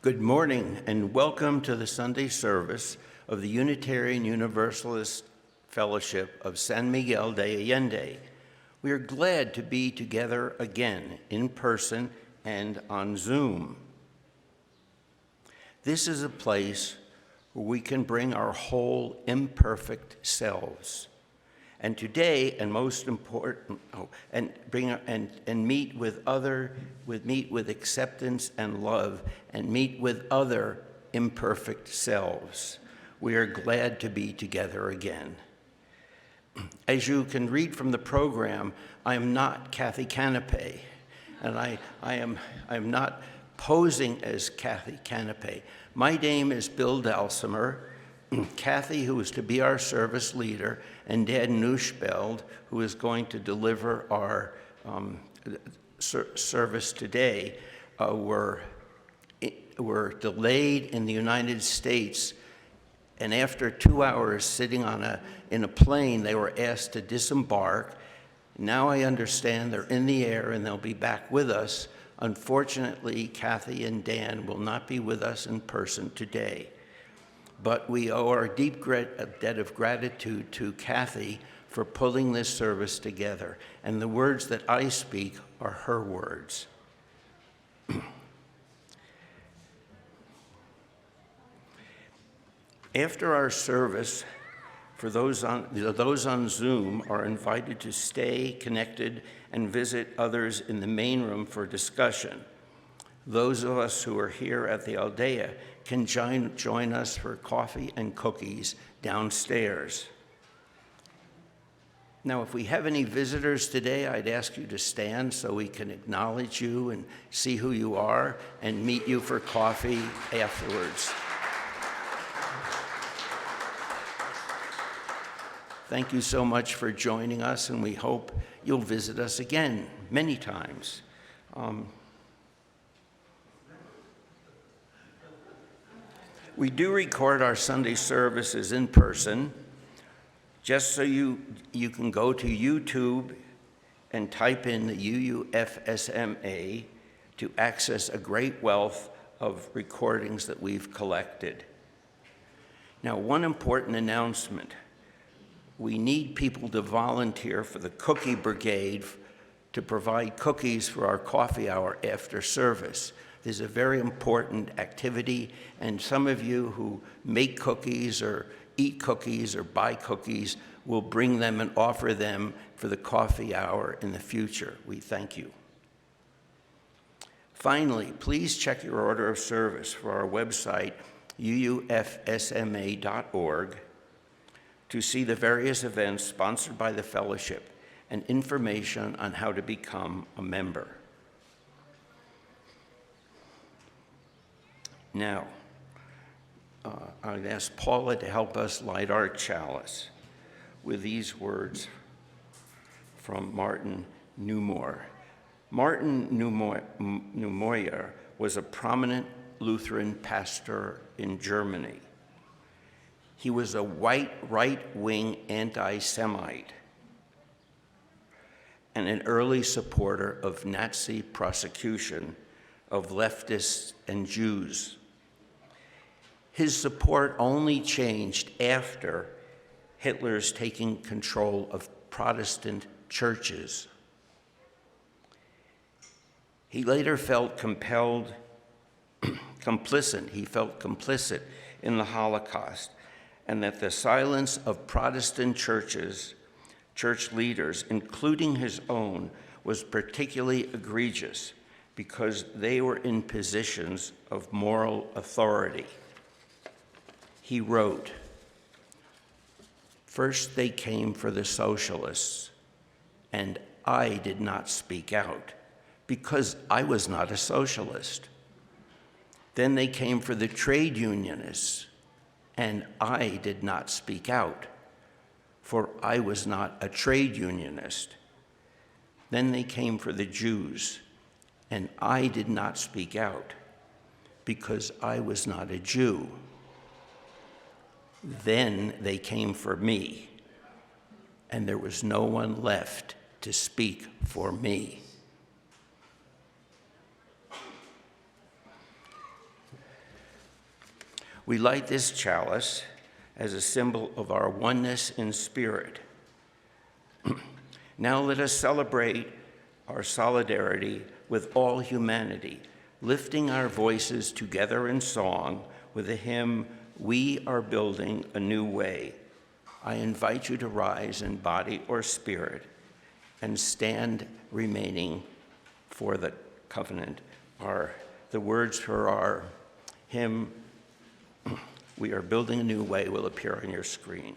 Good morning and welcome to the Sunday service of the Unitarian Universalist Fellowship of San Miguel de Allende. We are glad to be together again in person and on Zoom. This is a place where we can bring our whole imperfect selves. And today, and most important, meet with acceptance and love, and meet with other imperfect selves. We are glad to be together again. As you can read from the program, I am not Cathy Cánepa, and I am not posing as Cathy Cánepa. My name is Bill Dalsimer. Cathy, who is to be our service leader, and Dan Neuspiel, who is going to deliver our service today, were delayed in the United States, and after 2 hours sitting in a plane, they were asked to disembark. Now I understand they're in the air and they'll be back with us. Unfortunately, Cathy and Dan will not be with us in person today. But we owe our deep debt of gratitude to Cathy for pulling this service together. And the words that I speak are her words. After our service, for those on Zoom are invited to stay connected and visit others in the main room for discussion. Those of us who are here at the Aldea can join us for coffee and cookies downstairs. Now, if we have any visitors today, I'd ask you to stand so we can acknowledge you and see who you are and meet you for coffee afterwards. Thank you so much for joining us, and we hope you'll visit us again many times. We do record our Sunday services in person, just so you can go to YouTube and type in the UUFSMA to access a great wealth of recordings that we've collected. Now, one important announcement. We need people to volunteer for the Cookie Brigade to provide cookies for our coffee hour after service. This is a very important activity, and some of you who make cookies or eat cookies or buy cookies will bring them and offer them for the coffee hour in the future. We thank you. Finally, please check your order of service for our website, UUFSMA.org, to see the various events sponsored by the fellowship and information on how to become a member. Now, I'd ask Paula to help us light our chalice with these words from Martin Neumoyer. Martin Neumoyer was a prominent Lutheran pastor in Germany. He was a white right-wing anti-Semite and an early supporter of Nazi prosecution of leftists and Jews. His support only changed after Hitler's taking control of Protestant churches. He later felt complicit in the Holocaust, and that the silence of Protestant church leaders, including his own, was particularly egregious because they were in positions of moral authority. He wrote, "First they came for the socialists, and I did not speak out because I was not a socialist. Then they came for the trade unionists, and I did not speak out, for I was not a trade unionist. Then they came for the Jews, and I did not speak out, because I was not a Jew. Then they came for me, and there was no one left to speak for me." We light this chalice as a symbol of our oneness in spirit. Now let us celebrate our solidarity with all humanity, lifting our voices together in song with the hymn, "We Are Building a New Way." I invite you to rise in body or spirit and stand remaining for the covenant. The words for our hymn, "We Are Building a New Way," will appear on your screen.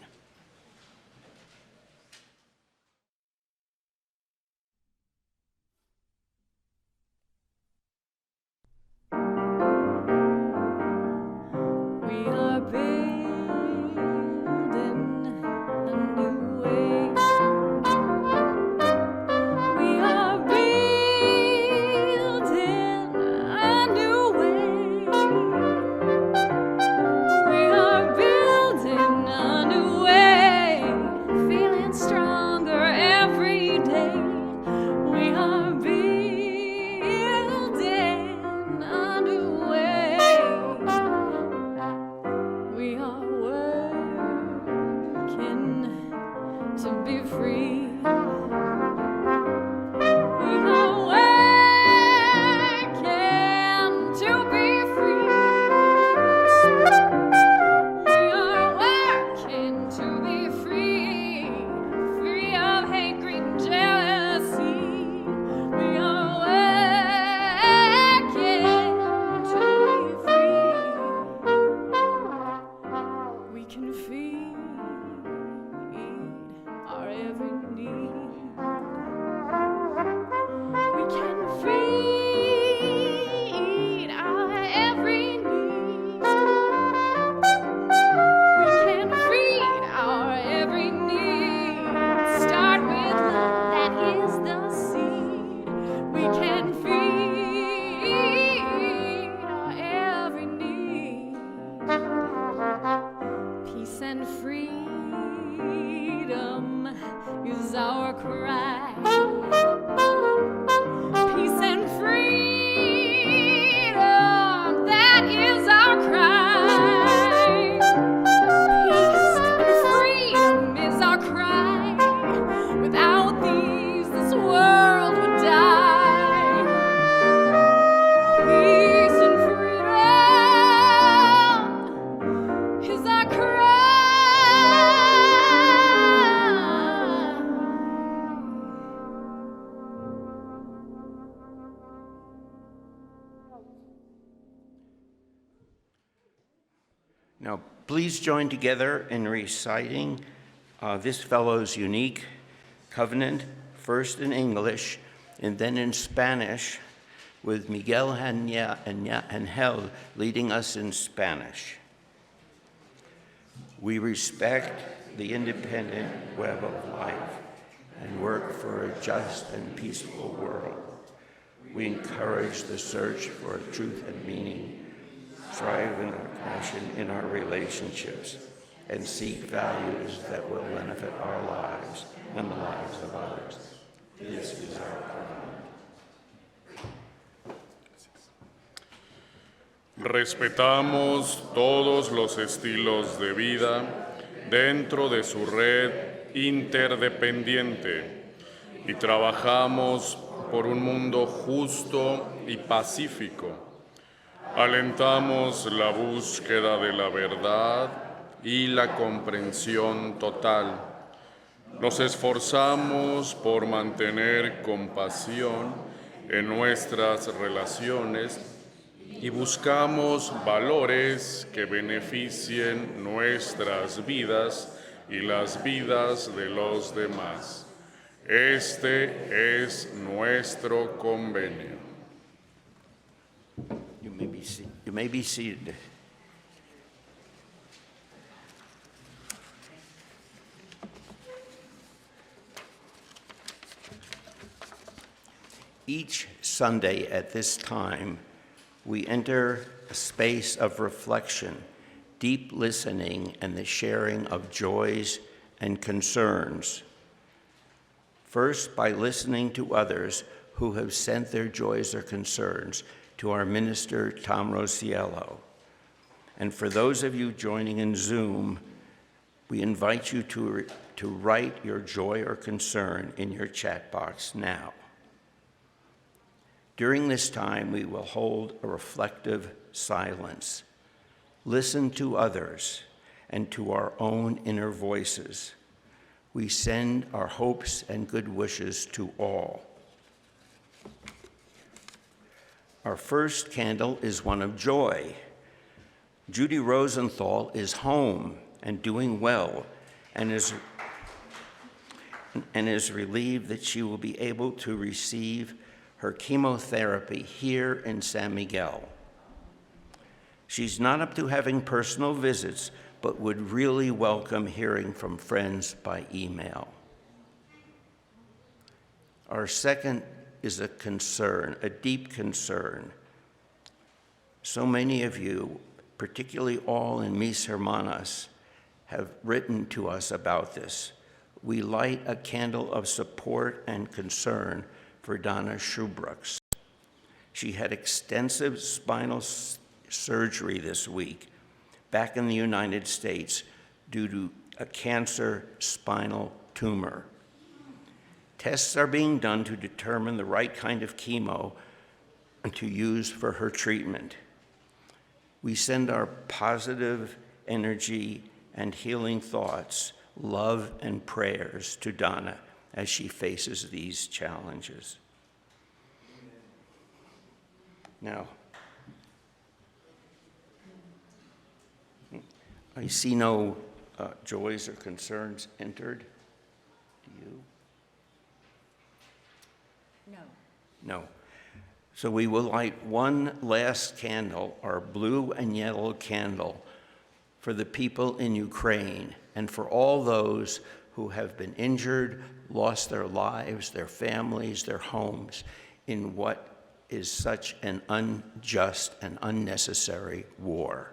Now, please join together in reciting this fellow's unique covenant, first in English and then in Spanish, with Miguel Angel leading us in Spanish. We respect the independent web of life and work for a just and peaceful world. We encourage the search for truth and meaning, strive in our passion in our relationships, and seek values that will benefit our lives and the lives of others. This is our covenant. Respetamos todos los estilos de vida dentro de su red interdependiente y trabajamos por un mundo justo y pacífico. Alentamos la búsqueda de la verdad y la comprensión total. Nos esforzamos por mantener compasión en nuestras relaciones y buscamos valores que beneficien nuestras vidas y las vidas de los demás. Este es nuestro convenio. You may be seated. Each Sunday at this time, we enter a space of reflection, deep listening, and the sharing of joys and concerns. First, by listening to others who have sent their joys or concerns to our minister, Tom Rosiello. And for those of you joining in Zoom, we invite you to write your joy or concern in your chat box now. During this time, we will hold a reflective silence. Listen to others and to our own inner voices. We send our hopes and good wishes to all. Our first candle is one of joy. Judy Rosenthal is home and doing well and is relieved that she will be able to receive her chemotherapy here in San Miguel. She's not up to having personal visits, but would really welcome hearing from friends by email. Our second is a concern, a deep concern. So many of you, particularly all in Mis Hermanas, have written to us about this. We light a candle of support and concern for Donna Schubrooks. She had extensive spinal surgery this week back in the United States due to a cancer spinal tumor. Tests are being done to determine the right kind of chemo to use for her treatment. We send our positive energy and healing thoughts, love and prayers to Donna as she faces these challenges. Now, I see no joys or concerns entered. Do you? No. No. So we will light one last candle, our blue and yellow candle, for the people in Ukraine and for all those who have been injured, lost their lives, their families, their homes in what is such an unjust and unnecessary war.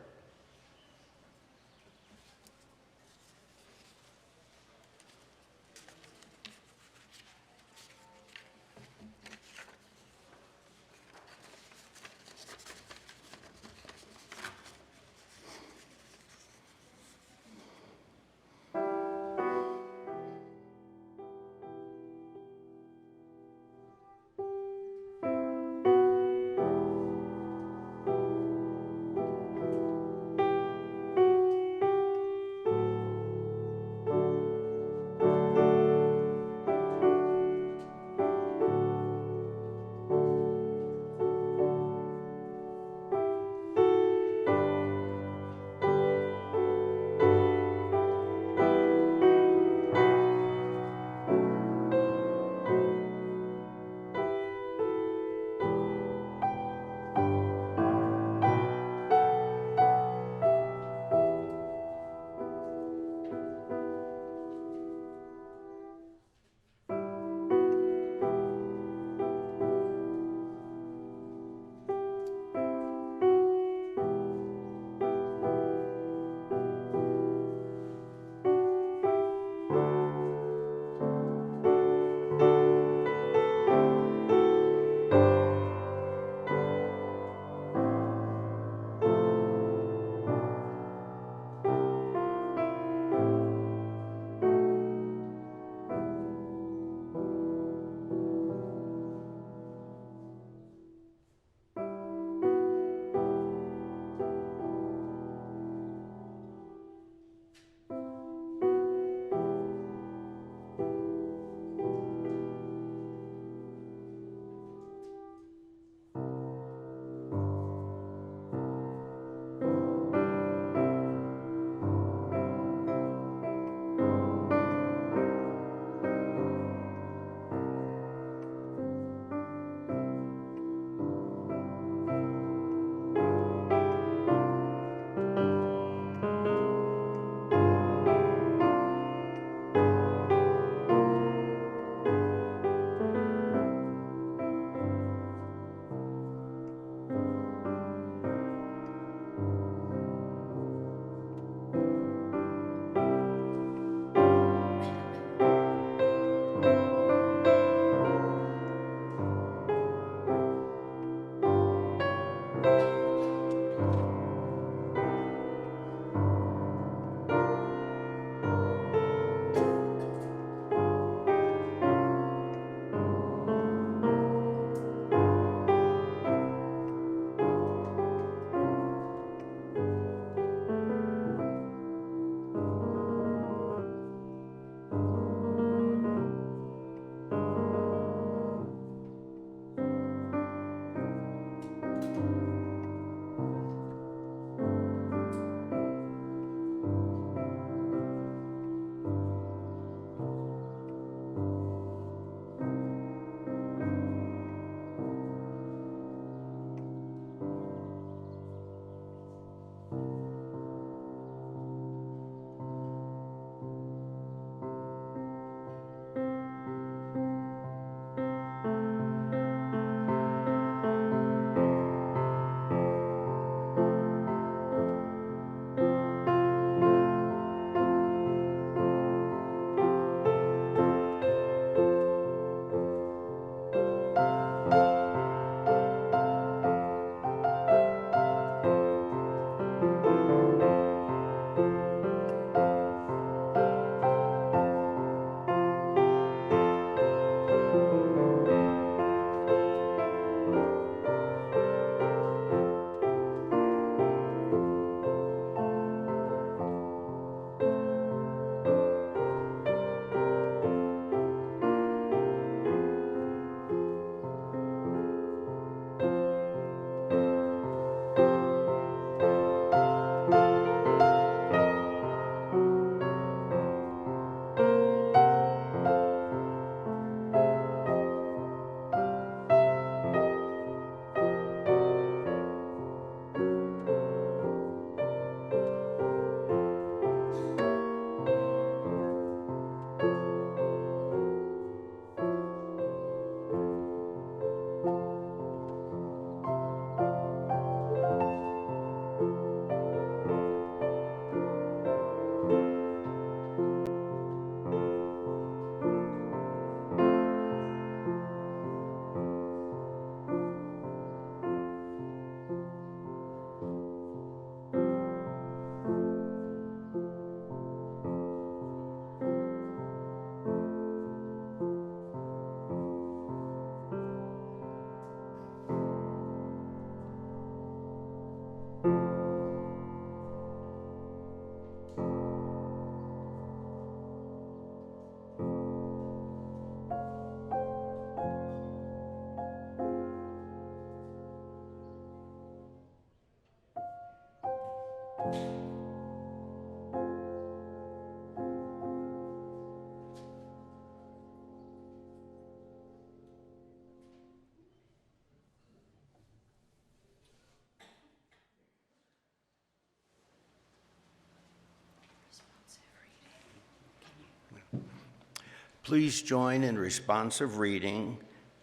Please join in responsive reading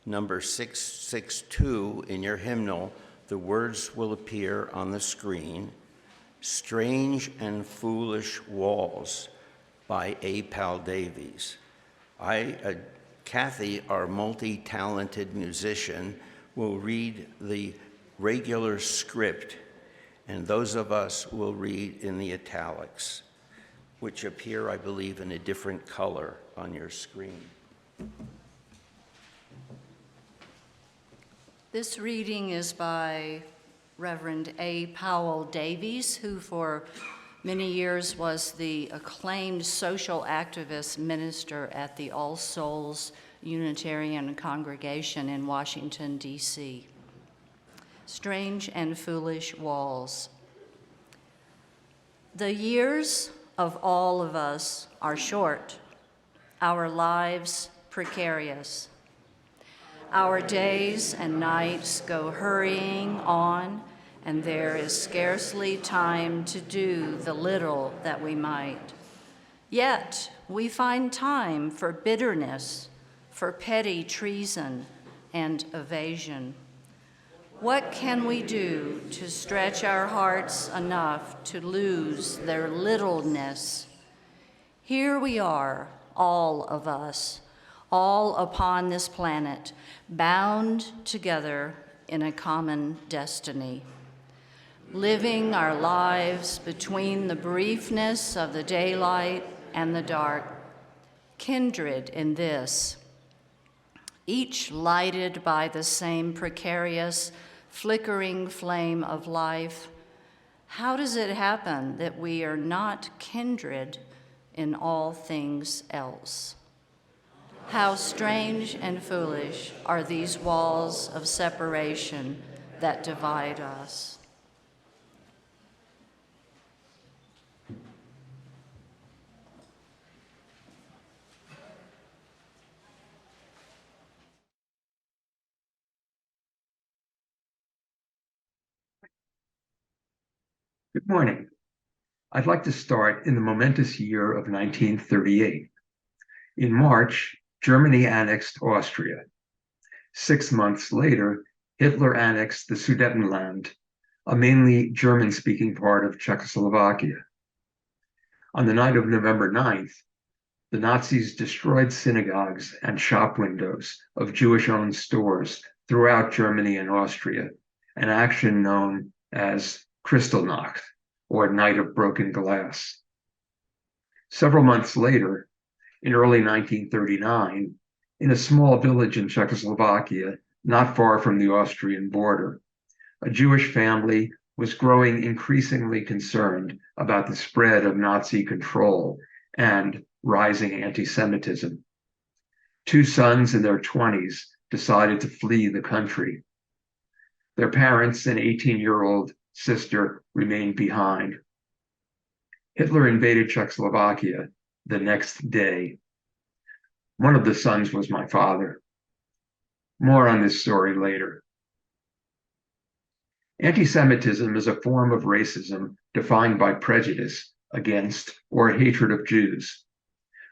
number 662 in your hymnal. The words will appear on the screen. Strange and Foolish Walls by A. Pal Davies. Cathy, our multi-talented musician, will read the regular script, and those of us will read in the italics, which appear, I believe, in a different color on your screen. This reading is by Reverend A. Powell Davies, who for many years was the acclaimed social activist minister at the All Souls Unitarian Congregation in Washington, D.C. Strange and Foolish Walls. The years of all of us are short, our lives precarious. Our days and nights go hurrying on, and there is scarcely time to do the little that we might. Yet we find time for bitterness, for petty treason and evasion. What can we do to stretch our hearts enough to lose their littleness? Here we are, all of us, all upon this planet, bound together in a common destiny, living our lives between the briefness of the daylight and the dark, kindred in this, each lighted by the same precarious, flickering flame of life. How does it happen that we are not kindred in all things else? How strange and foolish are these walls of separation that divide us. Good morning. I'd like to start in the momentous year of 1938. In March, Germany annexed Austria. 6 months later, Hitler annexed the Sudetenland, a mainly German-speaking part of Czechoslovakia. On the night of November 9th, the Nazis destroyed synagogues and shop windows of Jewish-owned stores throughout Germany and Austria, an action known as Kristallnacht, or Night of Broken Glass. Several months later, in early 1939, in a small village in Czechoslovakia, not far from the Austrian border, a Jewish family was growing increasingly concerned about the spread of Nazi control and rising anti-Semitism. 2 sons in their 20s decided to flee the country. Their parents and 18-year-old sister remained behind. Hitler invaded Czechoslovakia the next day. One of the sons was my father. More on this story later. Anti-Semitism is a form of racism defined by prejudice against or hatred of Jews.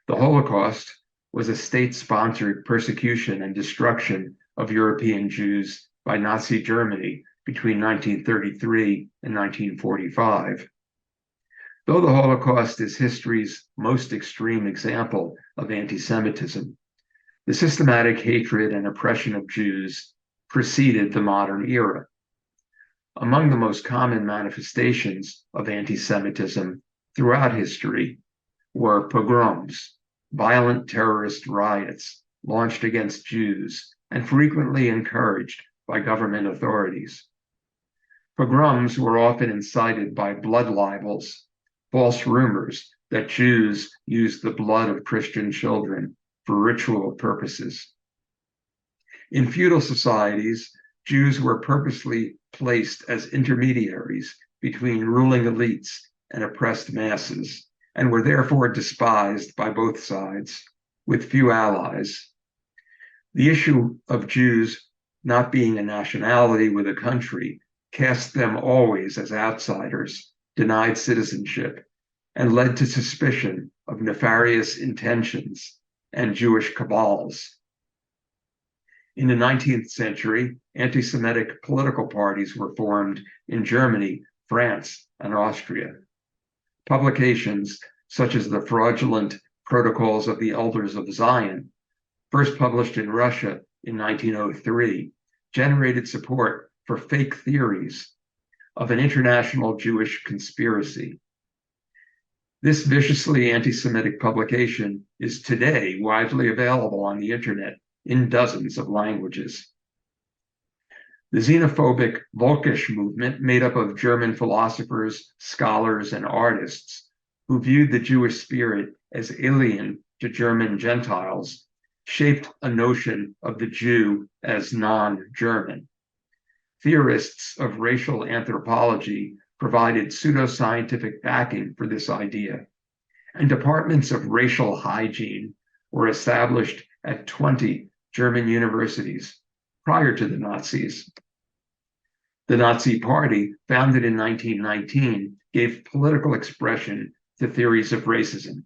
The Holocaust was a state-sponsored persecution and destruction of European Jews by Nazi Germany between 1933 and 1945. Though the Holocaust is history's most extreme example of anti-Semitism, the systematic hatred and oppression of Jews preceded the modern era. Among the most common manifestations of anti-Semitism throughout history were pogroms, violent terrorist riots launched against Jews and frequently encouraged by government authorities. Pogroms were often incited by blood libels, false rumors that Jews used the blood of Christian children for ritual purposes. In feudal societies, Jews were purposely placed as intermediaries between ruling elites and oppressed masses, and were therefore despised by both sides, with few allies. The issue of Jews not being a nationality with a country cast them always as outsiders, denied citizenship, and led to suspicion of nefarious intentions and Jewish cabals. In the 19th century, anti-Semitic political parties were formed in Germany, France, and Austria. Publications such as the Fraudulent Protocols of the Elders of Zion, first published in Russia in 1903, generated support for fake theories of an international Jewish conspiracy. This viciously anti-Semitic publication is today widely available on the internet in dozens of languages. The xenophobic Völkisch movement, made up of German philosophers, scholars, and artists who viewed the Jewish spirit as alien to German Gentiles, shaped a notion of the Jew as non-German. Theorists of racial anthropology provided pseudoscientific backing for this idea, and departments of racial hygiene were established at 20 German universities prior to the Nazis. The Nazi Party, founded in 1919, gave political expression to theories of racism.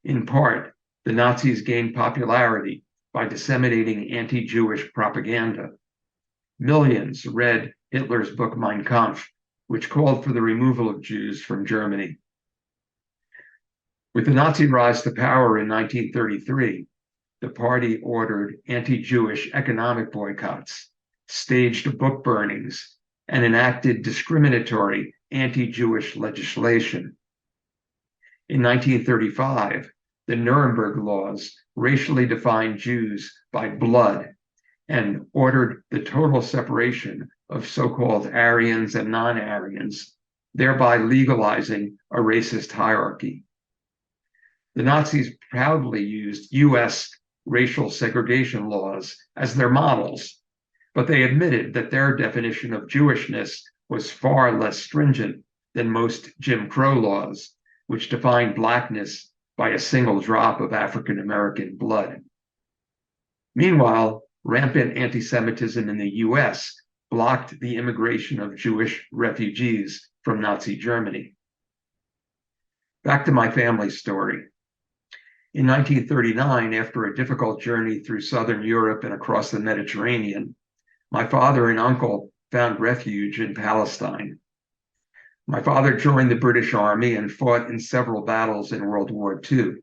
In part, the Nazis gained popularity by disseminating anti-Jewish propaganda. Millions read Hitler's book Mein Kampf, which called for the removal of Jews from Germany. With the Nazi rise to power in 1933, the party ordered anti-Jewish economic boycotts, staged book burnings, and enacted discriminatory anti-Jewish legislation. In 1935, the Nuremberg laws racially defined Jews by blood and ordered the total separation of so-called Aryans and non-Aryans, thereby legalizing a racist hierarchy. The Nazis proudly used US racial segregation laws as their models, but they admitted that their definition of Jewishness was far less stringent than most Jim Crow laws, which defined Blackness by a single drop of African American blood. Meanwhile, rampant anti-Semitism in the US blocked the immigration of Jewish refugees from Nazi Germany. Back to my family story. In 1939, after a difficult journey through Southern Europe and across the Mediterranean, my father and uncle found refuge in Palestine. My father joined the British Army and fought in several battles in World War II.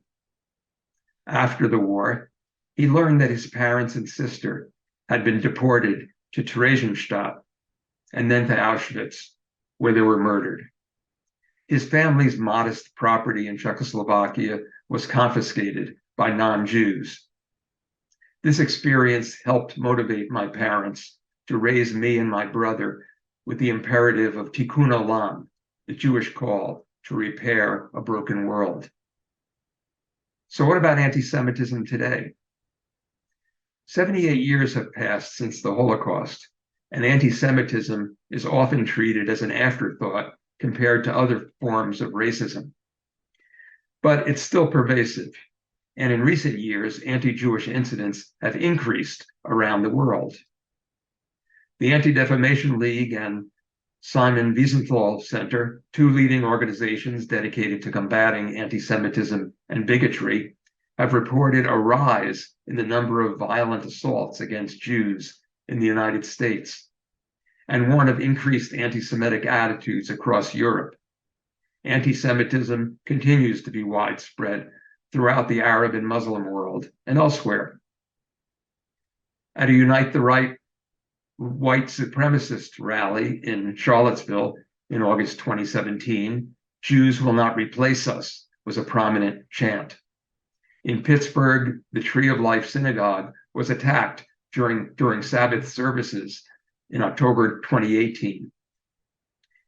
After the war, he learned that his parents and sister had been deported to Theresienstadt and then to Auschwitz, where they were murdered. His family's modest property in Czechoslovakia was confiscated by non-Jews. This experience helped motivate my parents to raise me and my brother with the imperative of tikkun olam, the Jewish call to repair a broken world. So what about anti-Semitism today? 78 years have passed since the Holocaust, and anti-Semitism is often treated as an afterthought compared to other forms of racism. But it's still pervasive, and in recent years, anti-Jewish incidents have increased around the world. The Anti-Defamation League and Simon Wiesenthal Center, two leading organizations dedicated to combating anti-Semitism and bigotry, have reported a rise in the number of violent assaults against Jews in the United States, and one of increased anti-Semitic attitudes across Europe. Anti-Semitism continues to be widespread throughout the Arab and Muslim world and elsewhere. At a Unite the Right white supremacist rally in Charlottesville in August 2017, "Jews will not replace us" was a prominent chant. In Pittsburgh, the Tree of Life Synagogue was attacked during Sabbath services in October 2018.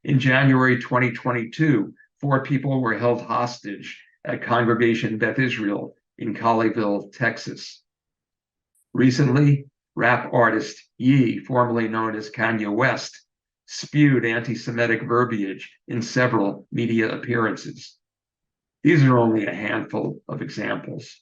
In January 2022, 4 people were held hostage at Congregation Beth Israel in Colleyville, Texas. Recently, rap artist Ye, formerly known as Kanye West, spewed anti-Semitic verbiage in several media appearances. These are only a handful of examples.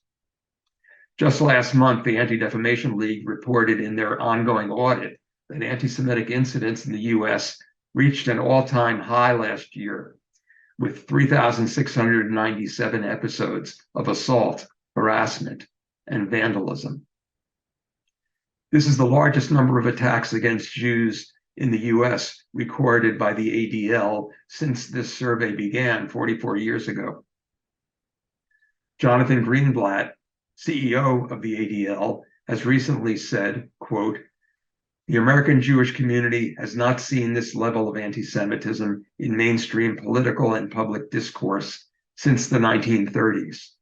Just last month, the Anti-Defamation League reported in their ongoing audit that anti-Semitic incidents in the US reached an all-time high last year, with 3,697 episodes of assault, harassment, and vandalism. This is the largest number of attacks against Jews in the US recorded by the ADL since this survey began 44 years ago. Jonathan Greenblatt, CEO of the ADL, has recently said, quote, "The American Jewish community has not seen this level of anti-Semitism in mainstream political and public discourse since the 1930s.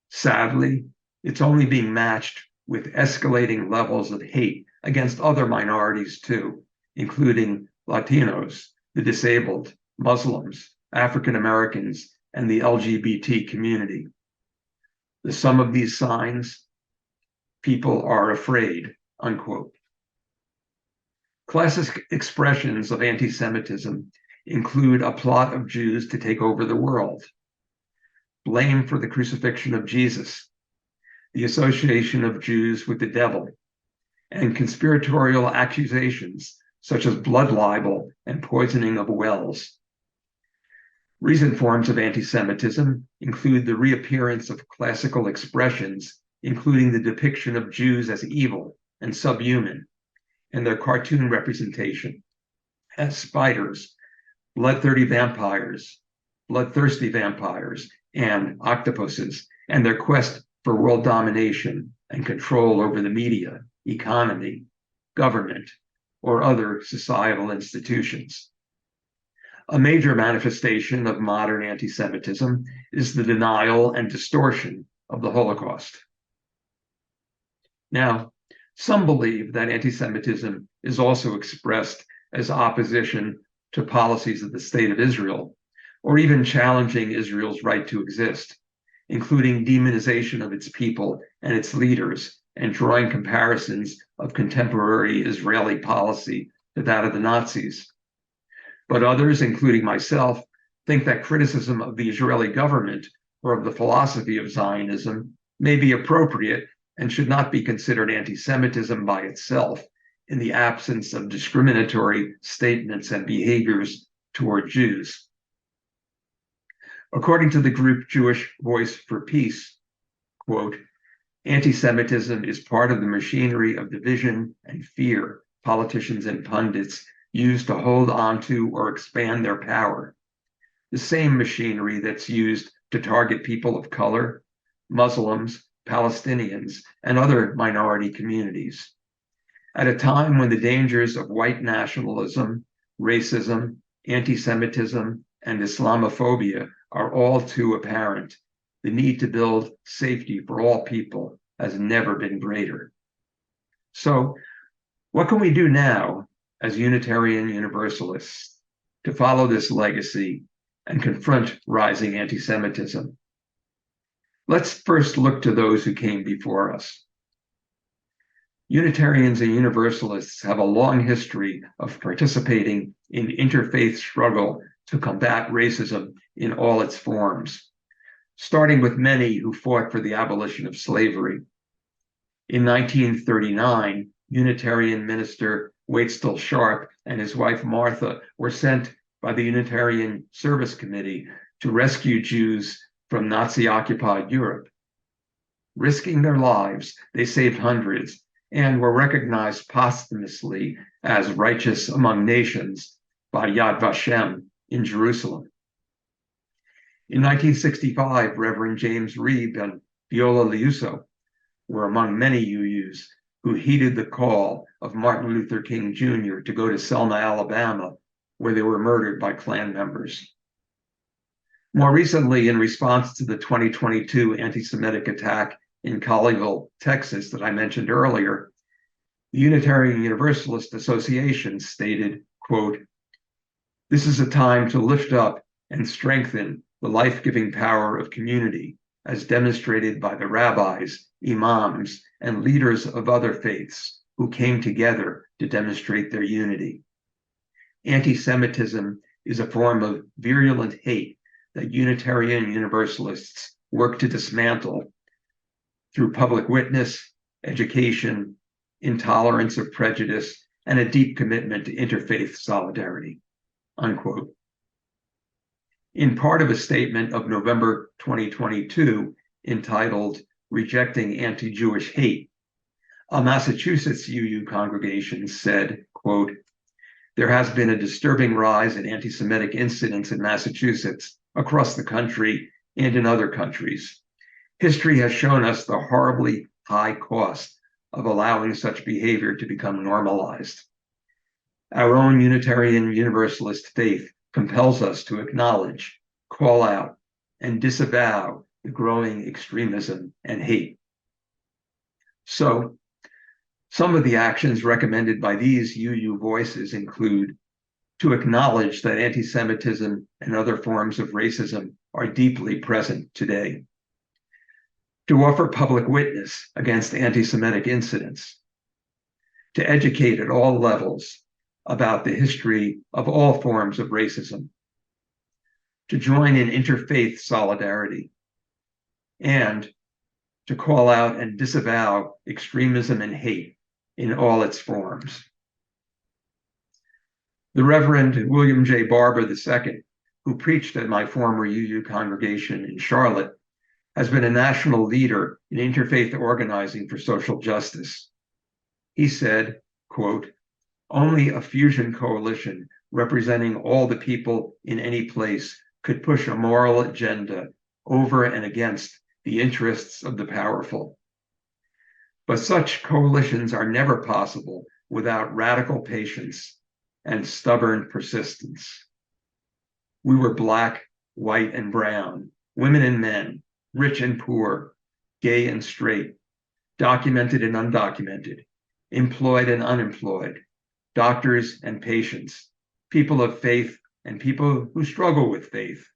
Sadly, it's only being matched with escalating levels of hate against other minorities too, including Latinos, the disabled, Muslims, African Americans, and the LGBT community. The sum of these signs, people are afraid," unquote. Classic expressions of anti-Semitism include a plot of Jews to take over the world, blame for the crucifixion of Jesus, the association of Jews with the devil, and conspiratorial accusations such as blood libel and poisoning of wells. Recent forms of anti-Semitism include the reappearance of classical expressions, including the depiction of Jews as evil and subhuman, and their cartoon representation as spiders, bloodthirsty vampires, and octopuses, and their quest for world domination and control over the media, economy, government, or other societal institutions. A major manifestation of modern anti-Semitism is the denial and distortion of the Holocaust. Now, some believe that anti-Semitism is also expressed as opposition to policies of the State of Israel, or even challenging Israel's right to exist, including demonization of its people and its leaders, and drawing comparisons of contemporary Israeli policy to that of the Nazis. But others, including myself, think that criticism of the Israeli government or of the philosophy of Zionism may be appropriate and should not be considered anti-Semitism by itself in the absence of discriminatory statements and behaviors toward Jews. According to the group Jewish Voice for Peace, quote, "Anti-Semitism is part of the machinery of division and fear politicians and pundits use to hold on to or expand their power. The same machinery that's used to target people of color, Muslims, Palestinians, and other minority communities. At a time when the dangers of white nationalism, racism, anti-Semitism, and Islamophobia are all too apparent, the need to build safety for all people has never been greater." So, what can we do now as Unitarian Universalists to follow this legacy and confront rising anti-Semitism? Let's first look to those who came before us. Unitarians and Universalists have a long history of participating in interfaith struggle to combat racism in all its forms, starting with many who fought for the abolition of slavery. In 1939, Unitarian minister Waitstill Sharp and his wife Martha were sent by the Unitarian Service Committee to rescue Jews from Nazi-occupied Europe. Risking their lives, they saved hundreds and were recognized posthumously as righteous among nations by Yad Vashem in Jerusalem. In 1965, Reverend James Reeb and Viola Liuso were among many UUs who heeded the call of Martin Luther King Jr. to go to Selma, Alabama, where they were murdered by Klan members. More recently, in response to the 2022 anti-Semitic attack in Colleyville, Texas, that I mentioned earlier, the Unitarian Universalist Association stated, quote, "This is a time to lift up and strengthen the life-giving power of community, as demonstrated by the rabbis, imams, and leaders of other faiths who came together to demonstrate their unity. Anti-Semitism is a form of virulent hate that Unitarian Universalists work to dismantle through public witness, education, intolerance of prejudice, and a deep commitment to interfaith solidarity, unquote. In part of a statement of November 2022 entitled Rejecting Anti-Jewish Hate, a Massachusetts UU congregation said, quote, "There has been a disturbing rise in anti-Semitic incidents in Massachusetts, across the country, and in other countries. History has shown us the horribly high cost of allowing such behavior to become normalized. Our own Unitarian Universalist faith compels us to acknowledge, call out, and disavow the growing extremism and hate." So, some of the actions recommended by these UU voices include to acknowledge that anti-Semitism and other forms of racism are deeply present today, to offer public witness against anti-Semitic incidents, to educate at all levels about the history of all forms of racism, to join in interfaith solidarity, and to call out and disavow extremism and hate in all its forms. The Reverend William J. Barber II, who preached at my former UU congregation in Charlotte, has been a national leader in interfaith organizing for social justice. He said, quote, "Only a fusion coalition representing all the people in any place could push a moral agenda over and against the interests of the powerful. But such coalitions are never possible without radical patience and stubborn persistence. We were Black, white, and brown, women and men, rich and poor, gay and straight, documented and undocumented, employed and unemployed, doctors and patients, people of faith and people who struggle with faith.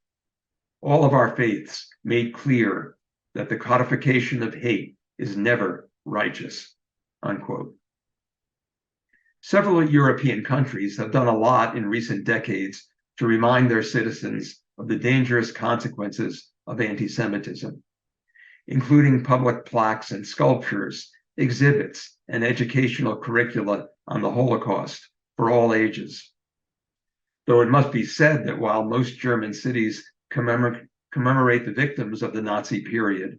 All of our faiths made clear that the codification of hate is never righteous," unquote. Several European countries have done a lot in recent decades to remind their citizens of the dangerous consequences of anti-Semitism, including public plaques and sculptures, exhibits, and educational curricula on the Holocaust for all ages. Though it must be said that while most German cities commemorate the victims of the Nazi period,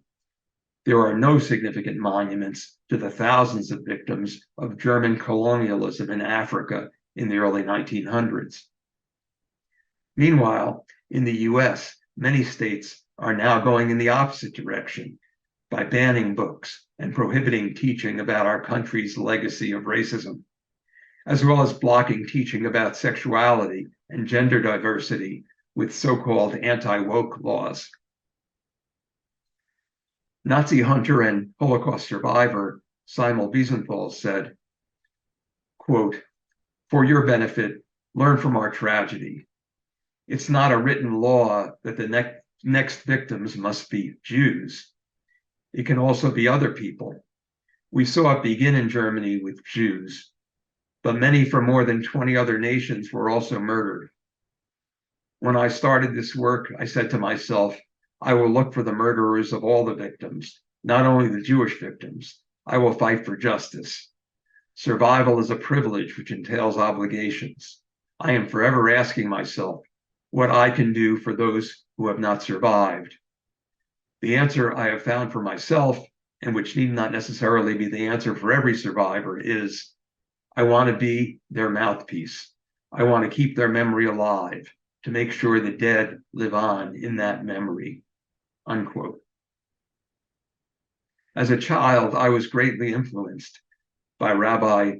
there are no significant monuments to the thousands of victims of German colonialism in Africa in the early 1900s. Meanwhile, in the US, many states are now going in the opposite direction by banning books and prohibiting teaching about our country's legacy of racism, as well as blocking teaching about sexuality and gender diversity with so-called anti-woke laws. Nazi hunter and Holocaust survivor Simon Wiesenthal said, quote, "For your benefit, learn from our tragedy. It's not a written law that the next victims must be Jews. It can also be other people. We saw it begin in Germany with Jews, but many from more than 20 other nations were also murdered. When I started this work, I said to myself, I will look for the murderers of all the victims, not only the Jewish victims. I will fight for justice. Survival is a privilege which entails obligations. I am forever asking myself what I can do for those who have not survived. The answer I have found for myself, and which need not necessarily be the answer for every survivor, is I want to be their mouthpiece. I want to keep their memory alive, to make sure the dead live on in that memory," unquote. As a child, I was greatly influenced by Rabbi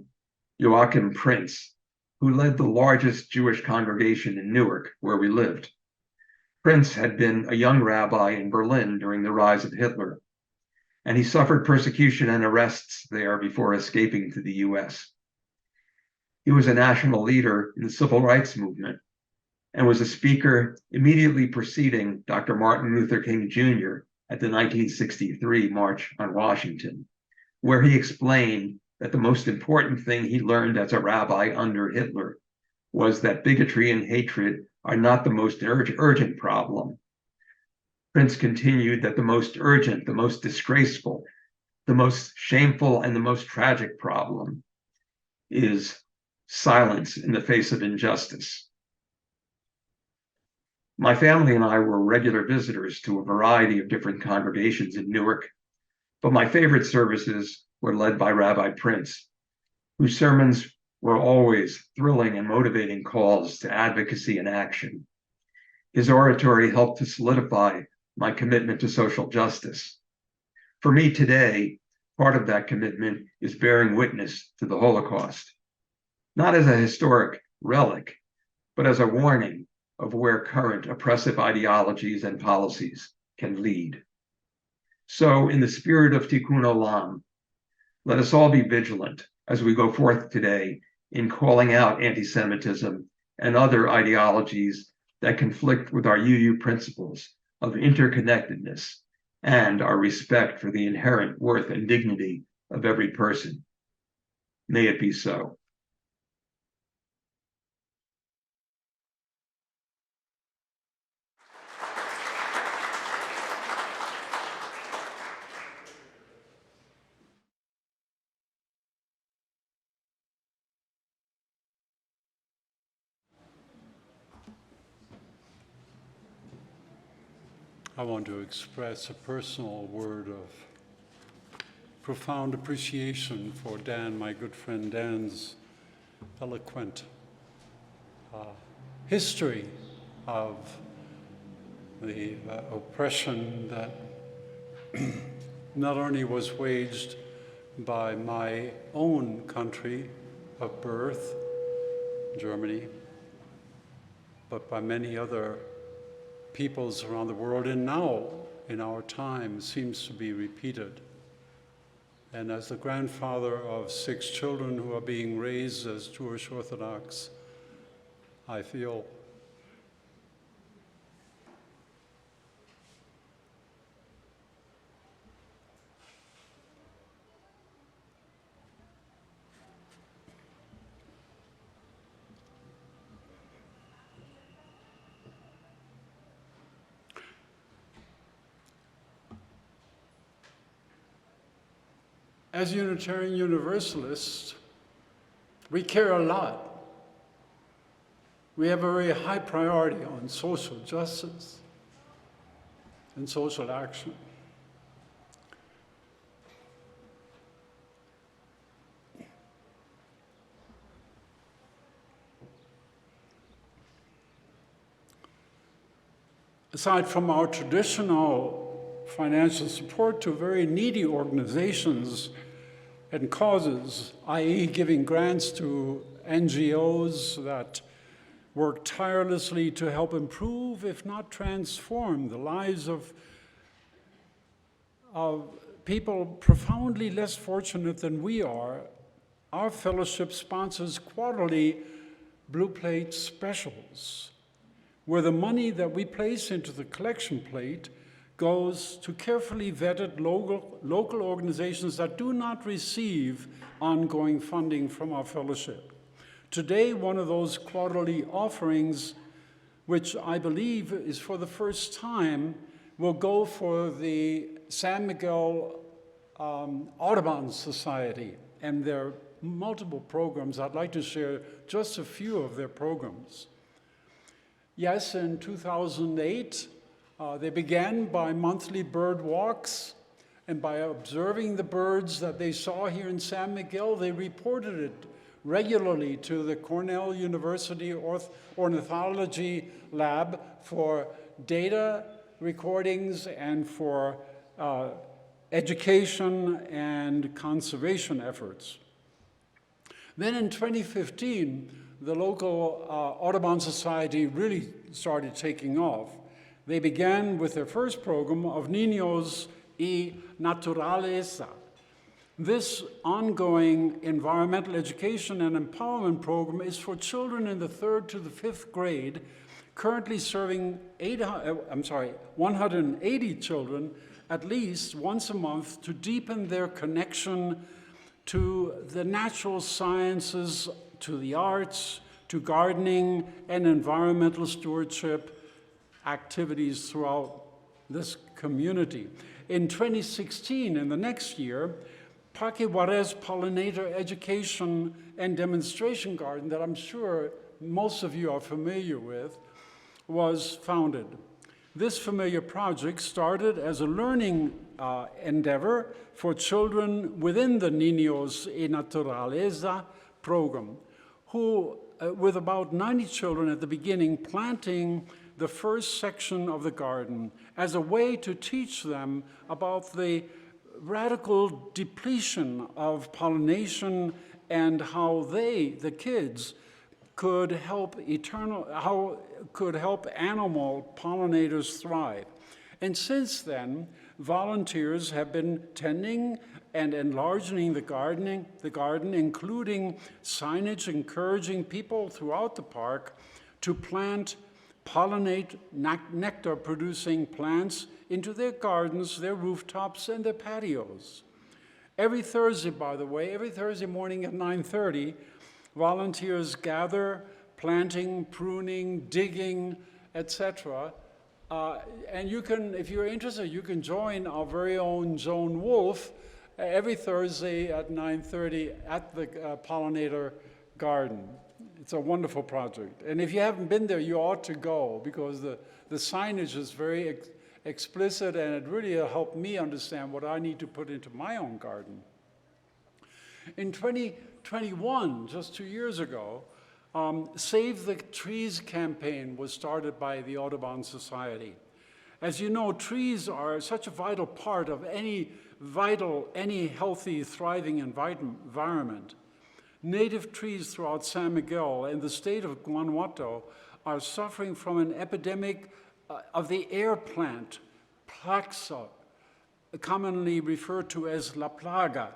Joachim Prinz, who led the largest Jewish congregation in Newark, where we lived. Prinz had been a young rabbi in Berlin during the rise of Hitler, and he suffered persecution and arrests there before escaping to the US. He was a national leader in the civil rights movement and was a speaker immediately preceding Dr. Martin Luther King Jr. at the 1963 March on Washington, where he explained that the most important thing he learned as a rabbi under Hitler was that bigotry and hatred are not the most urgent problem. Prince continued that the most urgent, the most disgraceful, the most shameful, and the most tragic problem is silence in the face of injustice. My family and I were regular visitors to a variety of different congregations in Newark, but my favorite services were led by Rabbi Prince, whose sermons were always thrilling and motivating calls to advocacy and action. His oratory helped to solidify my commitment to social justice. For me today, part of that commitment is bearing witness to the Holocaust, not as a historic relic, but as a warning of where current oppressive ideologies and policies can lead. So, in the spirit of Tikkun Olam, let us all be vigilant as we go forth today in calling out anti-Semitism and other ideologies that conflict with our UU principles of interconnectedness and our respect for the inherent worth and dignity of every person. May it be so. I want to express a personal word of profound appreciation for Dan, my good friend Dan's eloquent history of the oppression that not only was waged by my own country of birth, Germany, but by many other peoples around the world, and now, in our time, seems to be repeated. And as the grandfather of 6 children who are being raised as Jewish Orthodox, I feel as Unitarian Universalists, we care a lot. We have a very high priority on social justice and social action. Aside from our traditional financial support to very needy organizations and causes, i.e. giving grants to NGOs that work tirelessly to help improve, if not transform, the lives of people profoundly less fortunate than we are, our fellowship sponsors quarterly Blue Plate specials, where the money that we place into the collection plate goes to carefully vetted local organizations that do not receive ongoing funding from our fellowship. Today, one of those quarterly offerings, which I believe is for the first time, will go for the San Miguel Audubon Society and their multiple programs. I'd like to share just a few of their programs. Yes, in 2008, they began by monthly bird walks, and by observing the birds that they saw here in San Miguel, they reported it regularly to the Cornell University Ornithology Lab for data recordings and for education and conservation efforts. Then in 2015, the local Audubon Society really started taking off. They began with their first program of Niños y Naturaleza. This ongoing environmental education and empowerment program is for children in the 3rd to the 5th grade, currently serving 180 children at least once a month to deepen their connection to the natural sciences, to the arts, to gardening and environmental stewardship activities throughout this community. In 2016, in the next year, Parque Juarez Pollinator Education and Demonstration Garden, that I'm sure most of you are familiar with, was founded. This familiar project started as a learning endeavor for children within the Niños y Naturaleza program, who, with about 90 children at the beginning, planting the first section of the garden as a way to teach them about the radical depletion of pollination and how they, the kids, could help animal pollinators thrive. And since then, volunteers have been tending and enlarging the garden, including signage encouraging people throughout the park to plant pollinate nectar-producing plants into their gardens, their rooftops, and their patios. Every Thursday, by the way, every Thursday morning at 9:30, volunteers gather, planting, pruning, digging, etc. And you can, if you're interested, you can join our very own Joan Wolfe every Thursday at 9:30 at the pollinator garden. It's a wonderful project. And if you haven't been there, you ought to go, because the signage is very explicit, and it really helped me understand what I need to put into my own garden. In 2021, just 2 years ago, Save the Trees campaign was started by the Audubon Society. As you know, trees are such a vital part of any healthy, thriving environment. Native trees throughout San Miguel and the state of Guanajuato are suffering from an epidemic of the air plant, Plaxa, commonly referred to as La Plaga,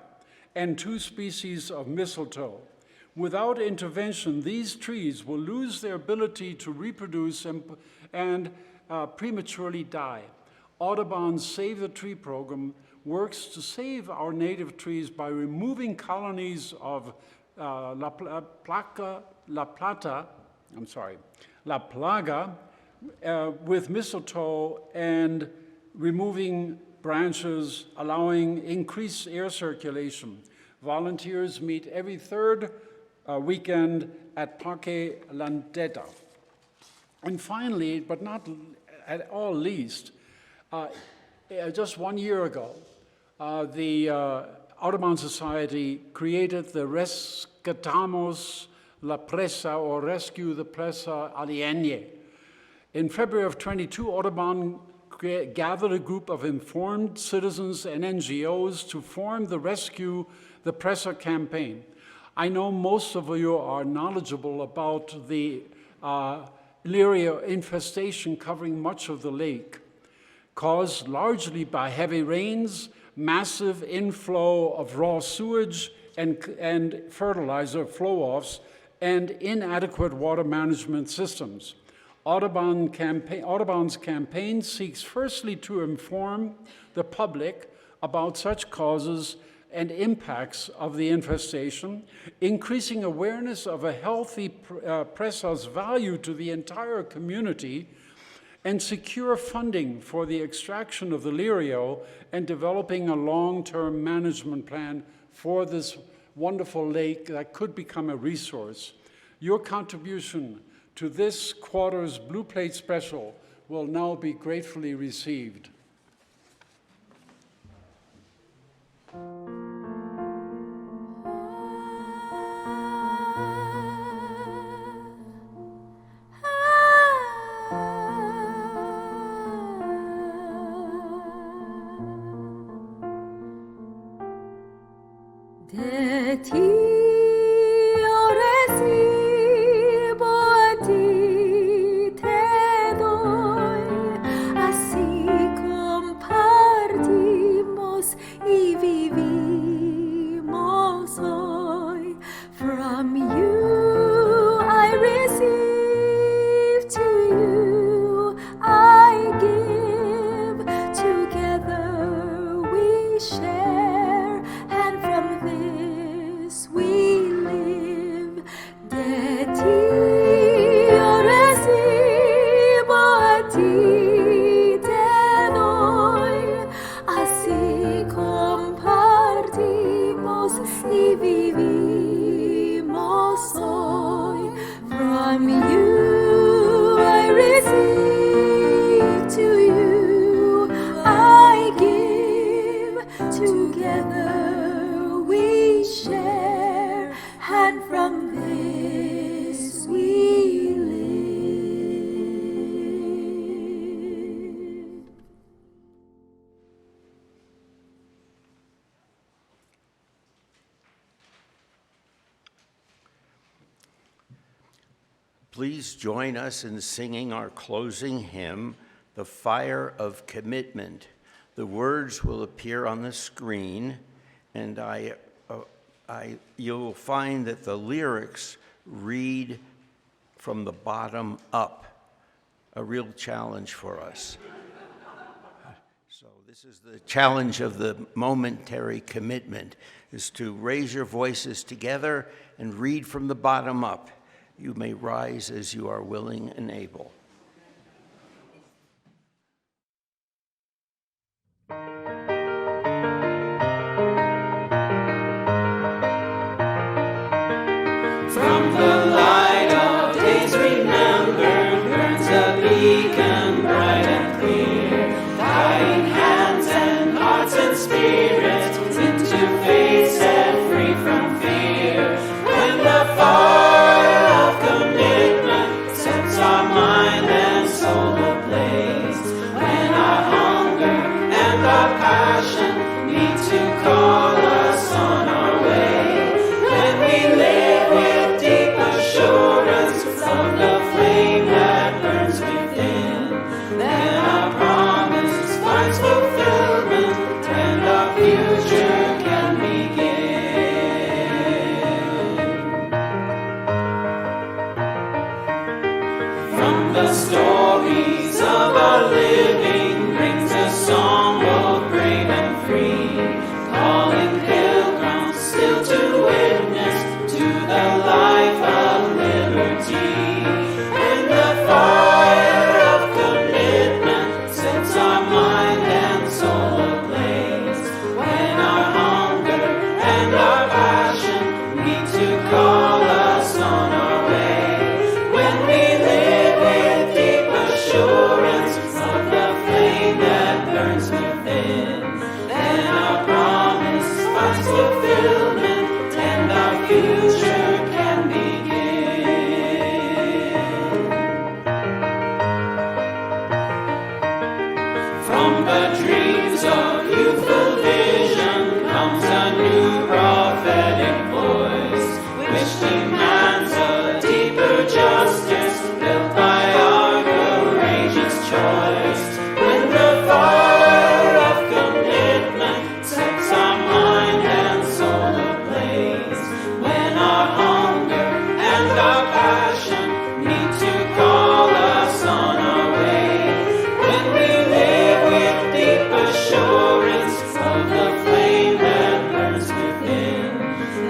and 2 species of mistletoe. Without intervention, these trees will lose their ability to reproduce and prematurely die. Audubon's Save the Tree program works to save our native trees by removing colonies of La Plaga with mistletoe and removing branches, allowing increased air circulation. Volunteers meet every third weekend at Parque Landeta. And finally, but not at all least, just 1 year ago, the Audubon Society created the Rescatamos la Presa, or Rescue the Presa Allende. In February of 22, Audubon gathered a group of informed citizens and NGOs to form the Rescue the Presa campaign. I know most of you are knowledgeable about the Liria infestation covering much of the lake, caused largely by heavy rains, massive inflow of raw sewage and fertilizer flow-offs, and inadequate water management systems. Audubon's campaign seeks firstly to inform the public about such causes and impacts of the infestation, increasing awareness of a healthy presa's value to the entire community, and secure funding for the extraction of the lirio and developing a long-term management plan for this wonderful lake that could become a resource. Your contribution to this quarter's Blue Plate Special will now be gratefully received. De ti yo recibo, a ti te doy, así como you I receive, to you I give. Together we share, and from this we live. Please join us in singing our closing hymn, The Fire of Commitment. The words will appear on the screen, and you'll find that the lyrics read from the bottom up, a real challenge for us. So this is the challenge of the momentary commitment, is to raise your voices together and read from the bottom up. You may rise as you are willing and able. From the light of days remembered burns a beacon bright and clear, guiding hands and hearts and spirits into faith set free from fear. When the fire of commitment sets our mind and soul ablaze, when our hunger and our passion meet to call us on our way, when we live with deep assurance of the flame that burns within, then our promise finds fulfillment and our future can begin. From the stories of our living rings a song both brave and free, calling pilgrims still to witness to the life of liberty. When the fire of commitment sets our mind and soul ablaze, when our hunger and our passion meet to call us on our way, when we live with deep assurance of the flame that burns within, then our promise finds fulfillment and our future can begin. From the dreams of youthful vision comes a new prophetic voice, which demands a deeper justice built by our courageous choice. When the fire of commitment sets our mind and soul ablaze, when our hunger and our passion meet to call us on our way, when we live with deep assurance of the flame that burns within,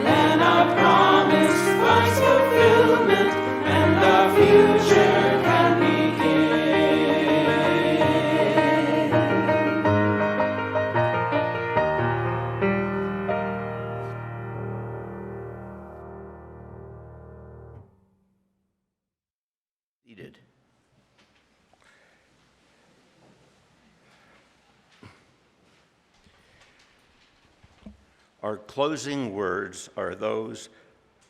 then our promise finds fulfillment and our future can begin. Seated. Our closing words are those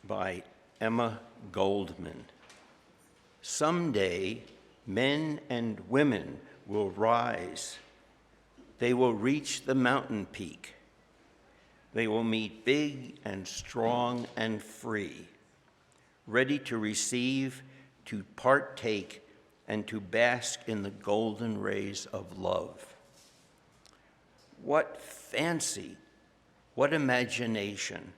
by Emma Goldman. Someday, men and women will rise. They will reach the mountain peak. They will meet big and strong and free, ready to receive, to partake, and to bask in the golden rays of love. What fancy, what imagination,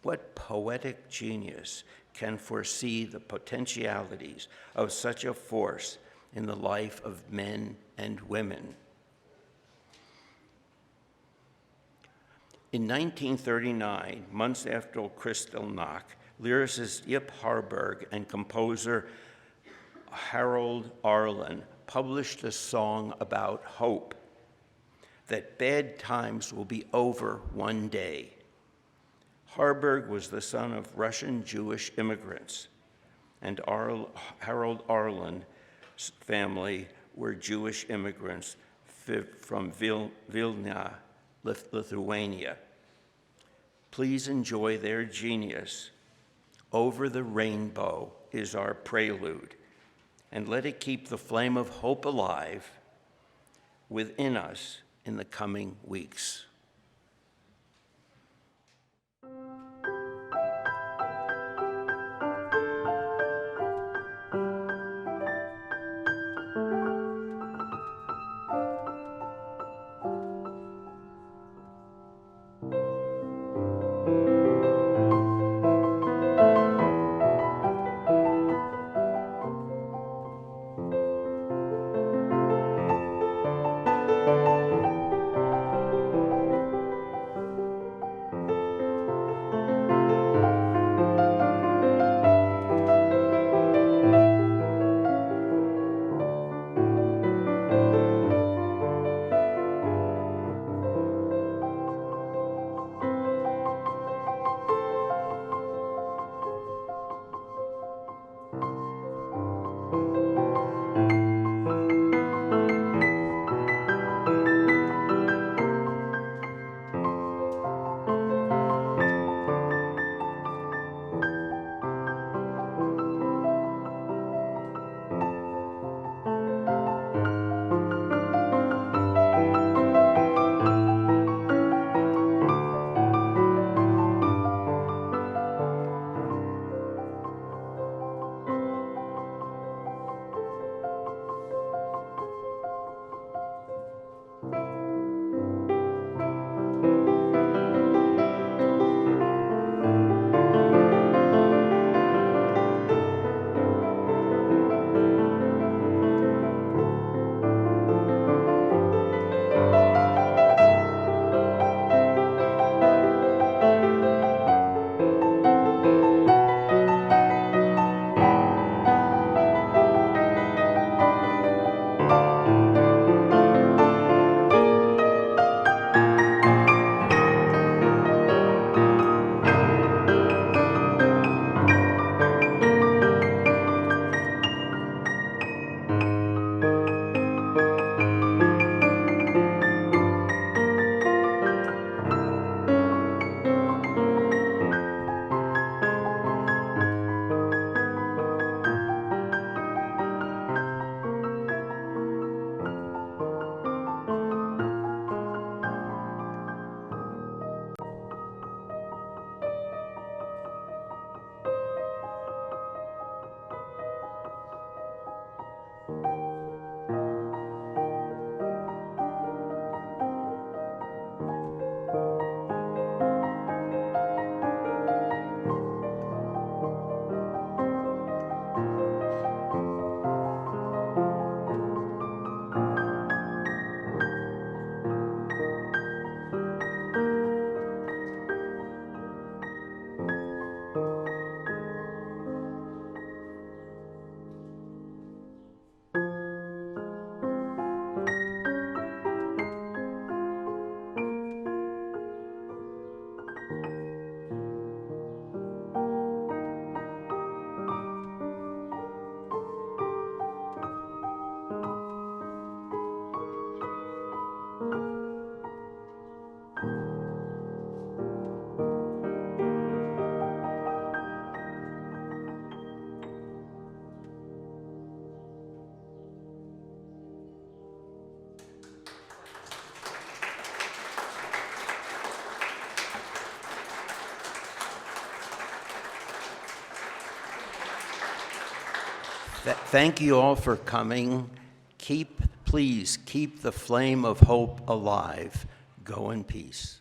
what poetic genius can foresee the potentialities of such a force in the life of men and women? In 1939, months after Kristallnacht, lyricist Yip Harburg and composer Harold Arlen published a song about hope, that bad times will be over one day. Harburg was the son of Russian Jewish immigrants, and Harold Arlen's family were Jewish immigrants from Vilna, Lithuania. Please enjoy their genius. Over the Rainbow is our prelude, and let it keep the flame of hope alive within us in the coming weeks. Thank you all for coming. Please keep the flame of hope alive. Go in peace.